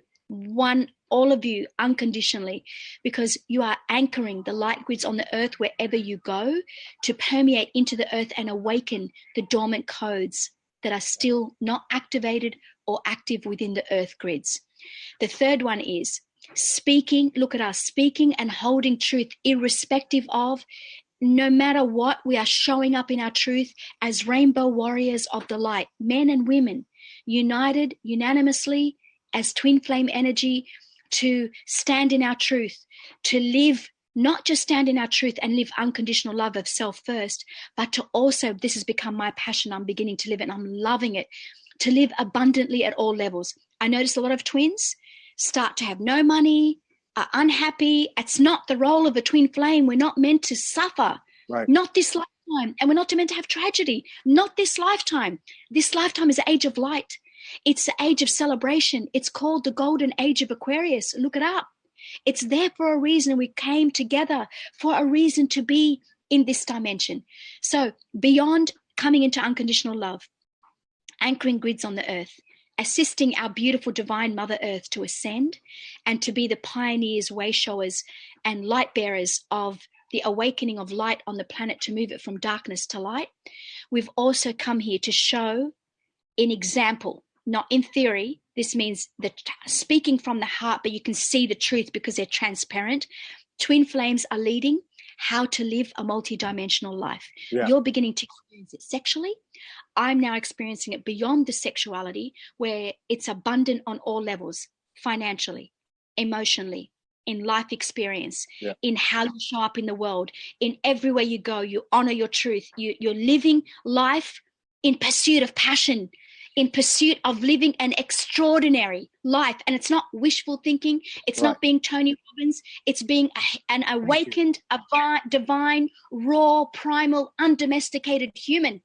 all of you, unconditionally, because you are anchoring the light grids on the earth wherever you go to permeate into the earth and awaken the dormant codes that are still not activated or active within the earth grids. The third one is speaking. Look at us, speaking and holding truth, irrespective of, no matter what, we are showing up in our truth as rainbow warriors of the light, men and women, united unanimously as twin flame energy to stand in our truth, to live, not just stand in our truth and live unconditional love of self first, but to also, this has become my passion, I'm beginning to live it and I'm loving it, to live abundantly at all levels. I notice a lot of twins start to have no money, are unhappy. It's not the role of a twin flame. We're not meant to suffer. Right. Not this lifetime. And we're not meant to have tragedy. Not this lifetime. This lifetime is the age of light. It's the age of celebration. It's called the golden age of Aquarius. Look it up. It's there for a reason. We came together for a reason to be in this dimension. So beyond coming into unconditional love, anchoring grids on the earth, assisting our beautiful divine Mother Earth to ascend and to be the pioneers, way showers, and light bearers of the awakening of light on the planet to move it from darkness to light. We've also come here to show in example, not in theory. This means that speaking from the heart, but you can see the truth because they're transparent. Twin flames are leading how to live a multidimensional life. Yeah. You're beginning to experience it sexually. I'm now experiencing it beyond the sexuality, where it's abundant on all levels, financially, emotionally, in life experience, in how you show up in the world, in everywhere you go, you honor your truth. You're living life in pursuit of passion, in pursuit of living an extraordinary life. And it's not wishful thinking. It's not being Tony Robbins. It's being an awakened, divine, raw, primal, undomesticated human.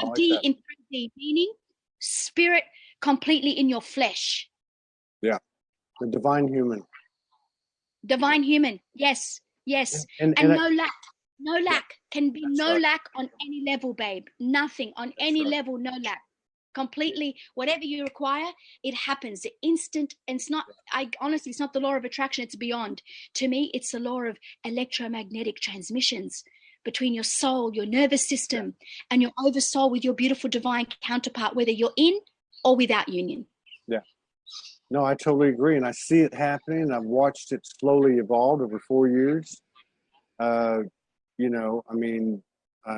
5D in 3D, meaning spirit completely in your flesh. Yeah. The divine human. Divine human. Yes. Yes. And no lack. No lack. Can be lack on any level, babe. Nothing on any level, no lack. Completely, whatever you require, it happens. The instant, and honestly, it's not the law of attraction, it's beyond. To me, it's the law of electromagnetic transmissions between your soul, your nervous system, and your oversoul with your beautiful divine counterpart, whether you're in or without union. Yeah. No, I totally agree. And I see it happening. I've watched it slowly evolve over 4 years.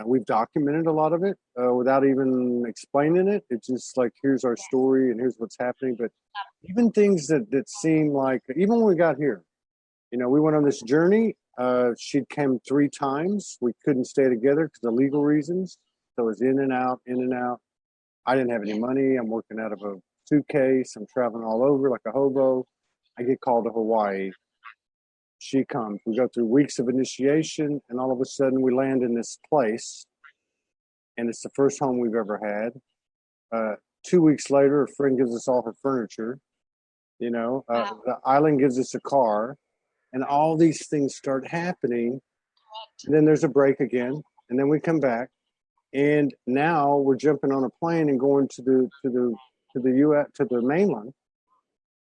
We've documented a lot of it without even explaining it. It's just like, here's our story and here's what's happening. But even things that seem like, even when we got here, you know, we went on this journey. She'd come 3 times. We couldn't stay together because of legal reasons. So it was in and out, in and out. I didn't have any money. I'm working out of a suitcase. I'm traveling all over like a hobo. I get called to Hawaii. She comes. We go through weeks of initiation, and all of a sudden we land in this place, and it's the first home we've ever had. 2 weeks later, a friend gives us all her furniture. You know, the island gives us a car, and all these things start happening. And then there's a break again, and then we come back, and now we're jumping on a plane and going to the U.S. to the mainland,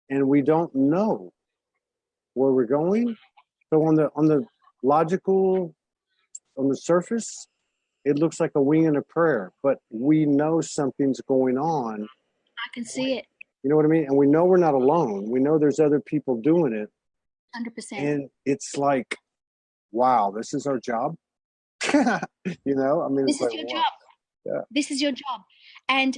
and we don't know where we're going. So on the logical, on the surface, it looks like a wing and a prayer, but we know something's going on. I can see it. You know what I mean? And we know we're not alone. We know there's other people doing it. 100%. And it's like, wow, this is our job. You know, I mean, this is like, your wow. job. Yeah. This is your job. And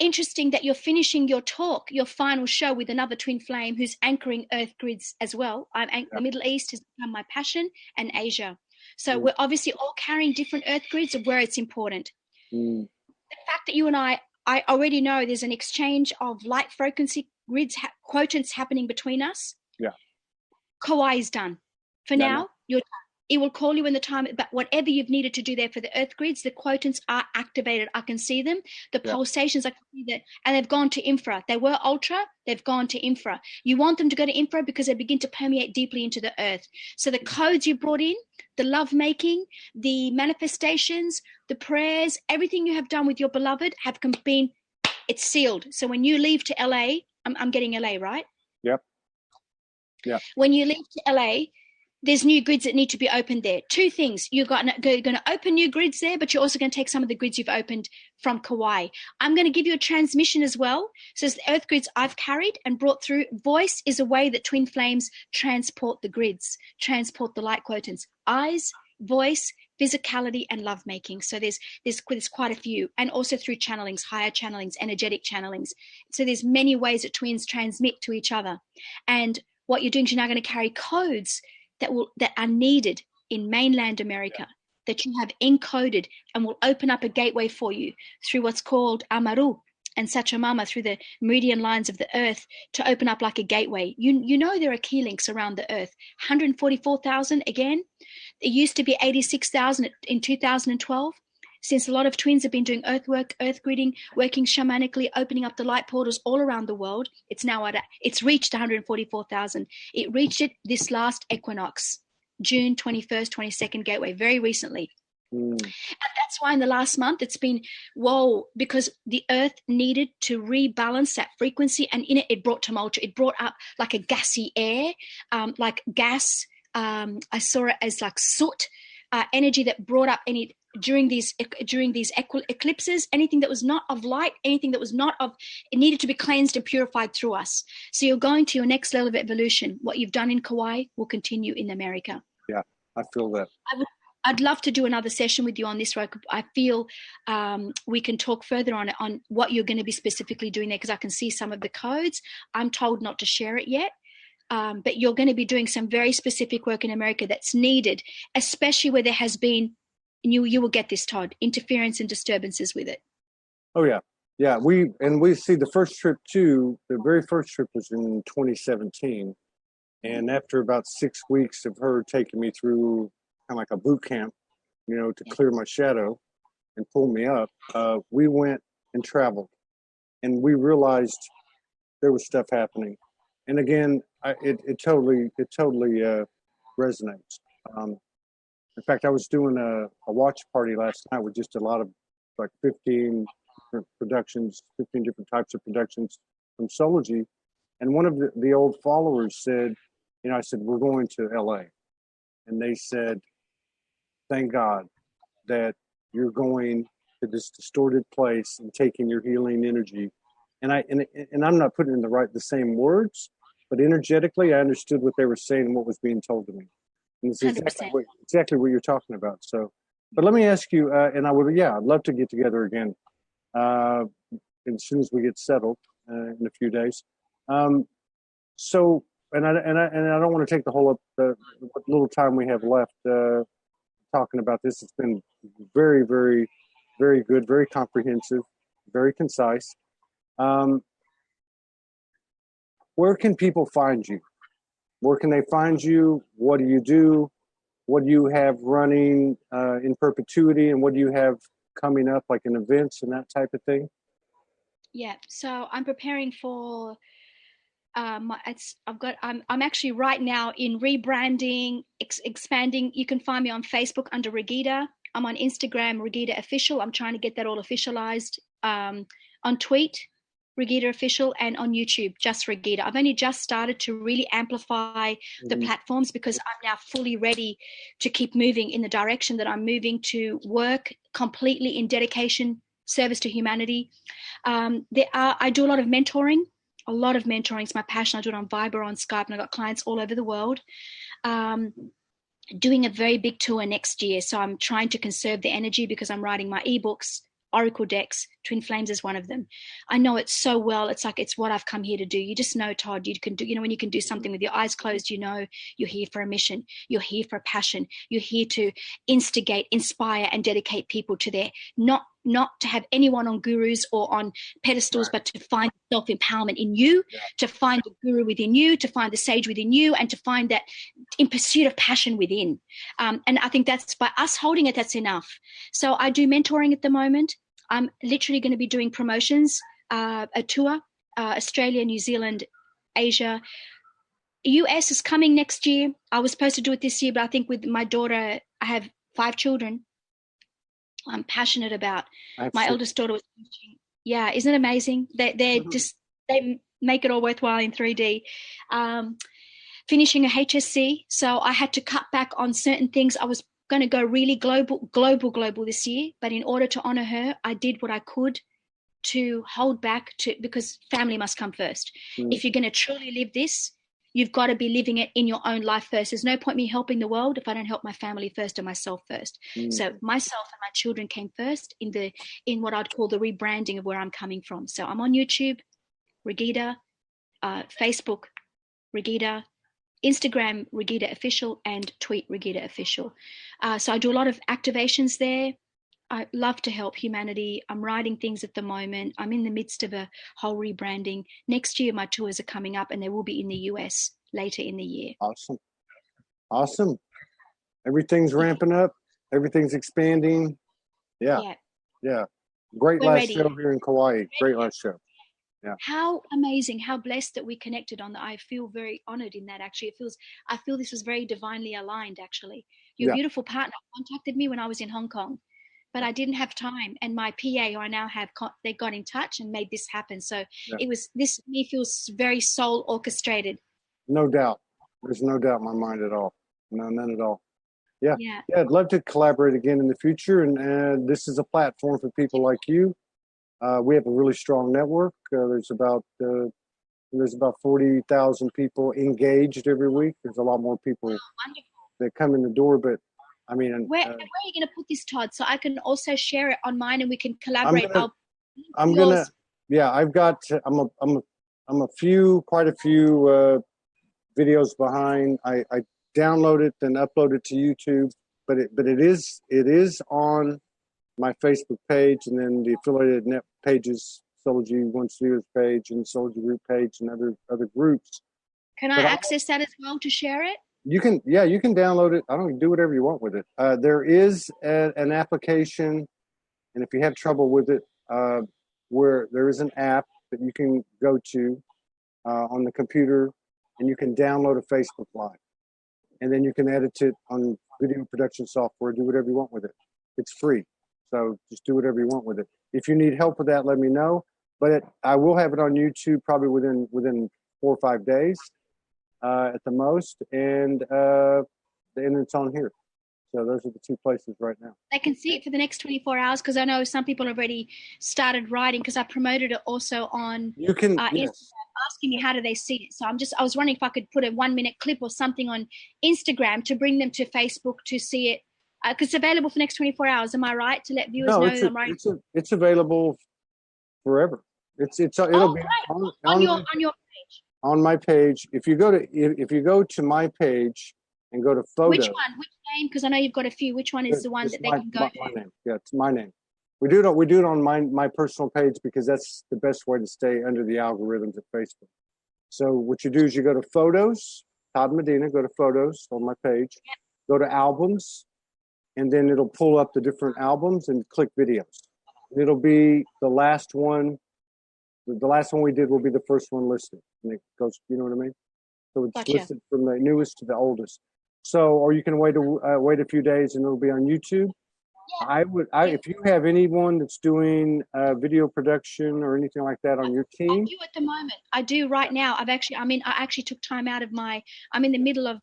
interesting that you're finishing your talk, your final show, with another twin flame who's anchoring Earth grids as well. The Middle East has become my passion, and Asia. So we're obviously all carrying different Earth grids of where it's important. The fact that you and I already know there's an exchange of light frequency grids, quotants happening between us. Yeah. Kauai is done. For now, you're done. It will call you in the time, but whatever you've needed to do there for the Earth grids, the quotants are activated. I can see them. The pulsations, I can see that, and they've gone to infra. They were ultra, they've gone to infra. You want them to go to infra because they begin to permeate deeply into the earth. So the codes you brought in, the love making, the manifestations, the prayers, everything you have done with your beloved have been, it's sealed. So when you leave to LA, I'm getting LA, right? Yep. Yeah. When you leave to LA, there's new grids that need to be opened there. 2 things. You're going to open new grids there, but you're also going to take some of the grids you've opened from Kauai. I'm going to give you a transmission as well. So the Earth grids I've carried and brought through. Voice is a way that twin flames transport the grids, transport the light quotants. Eyes, voice, physicality, and lovemaking. So there's quite a few. And also through channelings, higher channelings, energetic channelings. So there's many ways that twins transmit to each other. And what you're doing is you're now going to carry codes that are needed in mainland America, that you have encoded and will open up a gateway for you through what's called Amaru and Sachamama, through the meridian lines of the earth, to open up like a gateway. You know there are key links around the earth. 144,000 again. It used to be 86,000 in 2012. Since a lot of twins have been doing earth work, earth gridding, working shamanically, opening up the light portals all around the world, it's reached 144,000. It reached it this last equinox, June 21st, 22nd gateway, very recently. And that's why in the last month it's been, because the earth needed to rebalance that frequency, and in it brought tumult. It brought up like a gassy air, like gas. I saw it as like soot, energy that brought up any during these eclipses, anything that was not of light, anything that was not of, it needed to be cleansed and purified through us. So you're going to your next level of evolution. What you've done in Kauai will continue in America. Yeah, I feel that. I'd love to do another session with you on this, Roke. I feel we can talk further on what you're going to be specifically doing there, because I can see some of the codes. I'm told not to share it yet. But you're going to be doing some very specific work in America that's needed, especially where there has been, you will get this, Todd, interference and disturbances with it. Oh yeah. Yeah. We see the first trip too. The very first trip was in 2017. And after about 6 weeks of her taking me through kind of like a boot camp, to clear my shadow and pull me up, we went and traveled, and we realized there was stuff happening. And again, it totally resonates. In fact, I was doing a watch party last night with just a lot of like 15 different productions, 15 different types of productions from Soulogy. And one of the old followers said, I said, we're going to LA. And they said, thank God that you're going to this distorted place and taking your healing energy. And I'm not putting in the same words, but energetically, I understood what they were saying and what was being told to me. And it's exactly what you're talking about. So But let me ask you, and I'd love to get together again as soon as we get settled in a few days. So, and I don't want to take the whole up the little time we have left talking about this. It's been very, very, very good, very comprehensive, very concise. Where can people find you? Where can they find you? What do you do? What do you have running in perpetuity, and what do you have coming up, like in events and that type of thing? Yeah, so I'm preparing for. I'm actually right now in rebranding, expanding. You can find me on Facebook under Raghida. I'm on Instagram, Raghida Official. I'm trying to get that all officialized. On Tweet, Raghida Official, and on YouTube, just Raghida. I've only just started to really amplify the platforms because I'm now fully ready to keep moving in the direction that I'm moving, to work completely in dedication, service to humanity. I do a lot of mentoring. A lot of mentoring is my passion. I do it on Viber, on Skype, and I've got clients all over the world. Doing a very big tour next year. So I'm trying to conserve the energy because I'm writing my ebooks, Oracle decks. Twin Flames is one of them. I know it so well. It's like, it's what I've come here to do. You just know, Todd, you can do, when you can do something with your eyes closed, you're here for a mission. You're here for a passion. You're here to instigate, inspire, and dedicate people to their, not to have anyone on gurus or on pedestals, but to find self-empowerment in you, to find the guru within you, to find the sage within you, and to find that in pursuit of passion within. And I think that's, by us holding it, that's enough. So I do mentoring at the moment. I'm literally going to be doing promotions, a tour, Australia, New Zealand, Asia. US is coming next year. I was supposed to do it this year, but I think with my daughter, I have 5 children I'm passionate about. My eldest daughter was teaching. Yeah, isn't it amazing? They make it all worthwhile in 3D. Finishing a HSC, so I had to cut back on certain things. I was going to go really global this year, but in order to honor her, I did what I could to hold back, because family must come first. If you're going to truly live this, you've got to be living it in your own life first. There's no point me helping the world if I don't help my family first and myself first. So myself and my children came first in what I'd call the rebranding of where I'm coming from. So I'm on YouTube, Raghida, Facebook, Raghida, Instagram, Raghida Official, and Tweet, Raghida Official. So I do a lot of activations there. I love to help humanity. I'm writing things at the moment. I'm in the midst of a whole rebranding. Next year, my tours are coming up, and they will be in the US later in the year. Awesome. Everything's ramping up. Everything's expanding. Yeah. Great last show here in Kauai. Great last show. Yeah. How amazing, how blessed that we connected on that. I feel very honored in that, actually. I feel this was very divinely aligned, actually. Your beautiful partner contacted me when I was in Hong Kong, but I didn't have time. And my PA, who I now have, they got in touch and made this happen. So this to me feels very soul orchestrated. No doubt. There's no doubt in my mind at all. No, none at all. Yeah. I'd love to collaborate again in the future. And this is a platform for people like you. We have a really strong network. There's about 40,000 people engaged every week. There's a lot more people that come in the door, but I mean, where are you going to put this, Todd? So I can also share it on mine, and we can collaborate. I'm quite a few videos behind. I download it and upload it to YouTube, but it is on my Facebook page, and then the affiliated net pages, SoulogyOneStudios page and Soulogy group page, and other groups. Can I access that as well to share it? You can download it. I don't do whatever you want with it. There is an application, and if you have trouble with it, where there is an app that you can go to on the computer, and you can download a Facebook Live, and then you can edit it on video production software. Do whatever you want with it. It's free, so just do whatever you want with it. If you need help with that, let me know. But I will have it on YouTube probably within 4 or 5 days. At the most, and it's on here. So those are the 2 places right now. They can see it for the next 24 hours, because I know some people have already started writing, because I promoted it also on Instagram, asking me how do they see it. So I was wondering if I could put a 1-minute clip or something on Instagram to bring them to Facebook to see it Because it's available for the next 24 hours. Am I right to let viewers No, know that I'm right? it's available forever. It'll be on your page. On my page. If you go to my page and go to photos. Which one? Which name? Because I know you've got a few. Which one is the one that they can go to? My name. Yeah, it's my name. We do it on my personal page because that's the best way to stay under the algorithms of Facebook. So what you do is you go to photos, Todd Medina, go to photos on my page, go to albums, and then it'll pull up the different albums and click videos. It'll be the last one. The last one we did will be the first one listed. And it goes, you know what I mean? So it's listed from the newest to the oldest. So, or you can wait a few days and it'll be on YouTube. Yeah. If you have anyone that's doing video production or anything like that on your team. I do at the moment. I do right now. I actually took time out of I'm in the middle of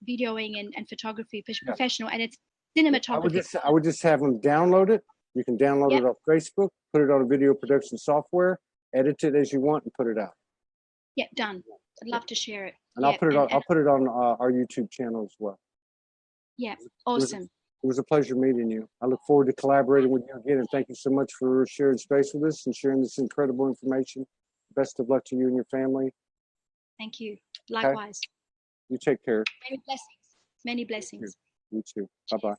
videoing and photography, professional, and it's cinematography. I would just have them download it. You can download it off Facebook, put it on a video production software, edit it as you want, and put it out. Yeah, done. I'd love to share it. And I'll put it on our YouTube channel as well. Yeah, awesome. It was a pleasure meeting you. I look forward to collaborating with you again, and thank you so much for sharing space with us and sharing this incredible information. Best of luck to you and your family. Thank you. Likewise. Okay? You take care. Many blessings. Many blessings. You too. Bye-bye.